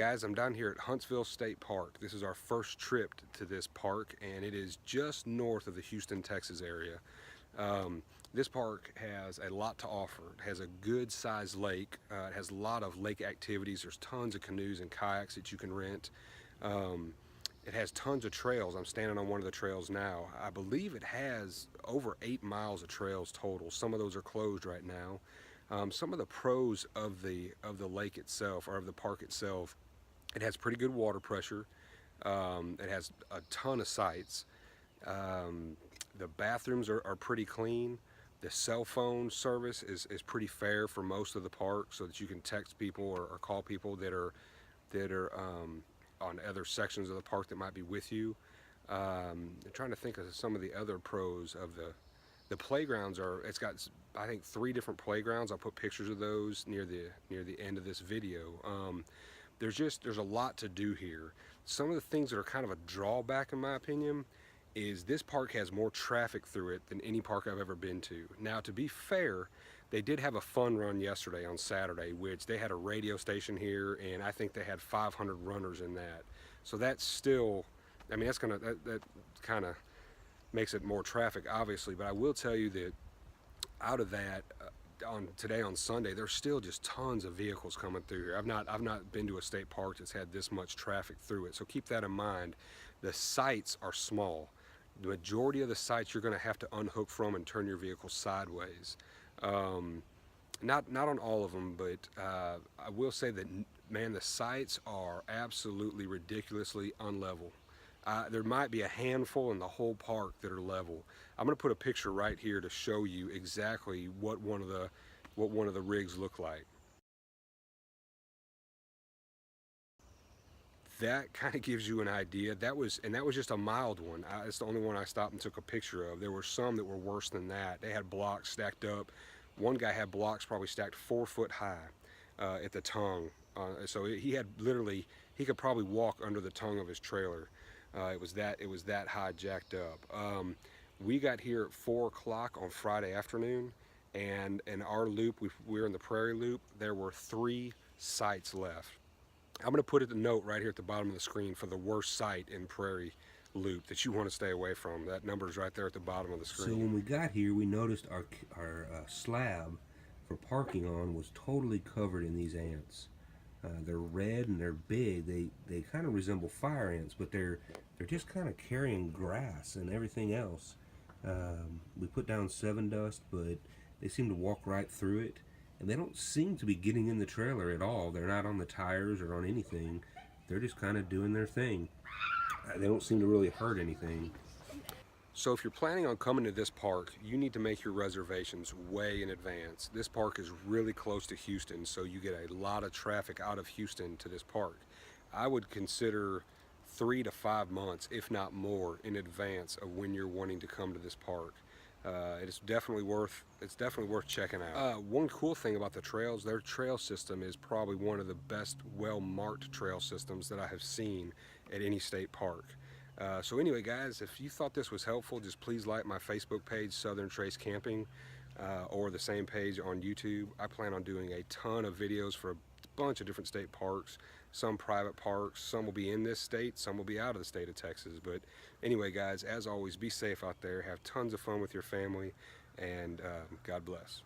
guys, I'm down here at Huntsville State Park. This is our first trip to this park, and it is just north of the Houston, Texas area. This park has a lot to offer. It has a good sized lake. It has a lot of lake activities. There's tons of canoes and kayaks that you can rent. It has tons of trails. I'm standing on one of the trails now. I believe it has over 8 miles of trails total. Some of those are closed right now. Some of the pros of the lake itself, or of the park itself, it has pretty good water pressure. It has a ton of sites. The bathrooms are pretty clean. The cell phone service is pretty fair for most of the park, so that you can text people or call people that are on other sections of the park that might be with you. I'm trying to think of some of the other pros of the playgrounds. It's got, I think, 3 different playgrounds. I'll put pictures of those near the end of this video. There's a lot to do here. Some of the things that are kind of a drawback, in my opinion, is this park has more traffic through it than any park I've ever been to. Now, to be fair, they did have a fun run yesterday on Saturday, which they had a radio station here, and I think they had 500 runners in that. So that's still, I mean, that kind of makes it more traffic, obviously. But I will tell you that out of that, today on Sunday, there's still just tons of vehicles coming through here. I've not been to a state park that's had this much traffic through it. So keep that in mind. The sites are small. The majority of the sites you're going to have to unhook from and turn your vehicle sideways. Not on all of them, but I will say that, man, the sites are absolutely ridiculously unlevel. There might be a handful in the whole park that are level. I'm going to put a picture right here to show you exactly what one of the rigs look like. That kind of gives you an idea. That was just a mild one. It's the only one I stopped and took a picture of. There were some that were worse than that. They had blocks stacked up. One guy had blocks probably stacked 4 foot high at the tongue. So he could probably walk under the tongue of his trailer. It was that high, jacked up. We got here at 4 o'clock on Friday afternoon, and in our loop, we were in the Prairie Loop. There were 3 sites left. I'm going to put a note right here at the bottom of the screen for the worst site in Prairie Loop that you want to stay away from. That number is right there at the bottom of the screen. So when we got here, we noticed our slab for parking on was totally covered in these ants. They're red and they're big. They kind of resemble fire ants, but they're just kind of carrying grass and everything else. We put down 7 dust, but they seem to walk right through it. And they don't seem to be getting in the trailer at all. They're not on the tires or on anything. They're just kind of doing their thing. They don't seem to really hurt anything. So if you're planning on coming to this park, you need to make your reservations way in advance. This park is really close to Houston, so you get a lot of traffic out of Houston to this park. I would consider 3 to 5 months, if not more, in advance of when you're wanting to come to this park. It's definitely worth checking out. One cool thing about the trails, their trail system is probably one of the best well-marked trail systems that I have seen at any state park. So anyway, guys, if you thought this was helpful, just please like my Facebook page, Southern Trace Camping, or the same page on YouTube. I plan on doing a ton of videos for a bunch of different state parks, some private parks, some will be in this state, some will be out of the state of Texas. But anyway, guys, as always, be safe out there, have tons of fun with your family, and God bless.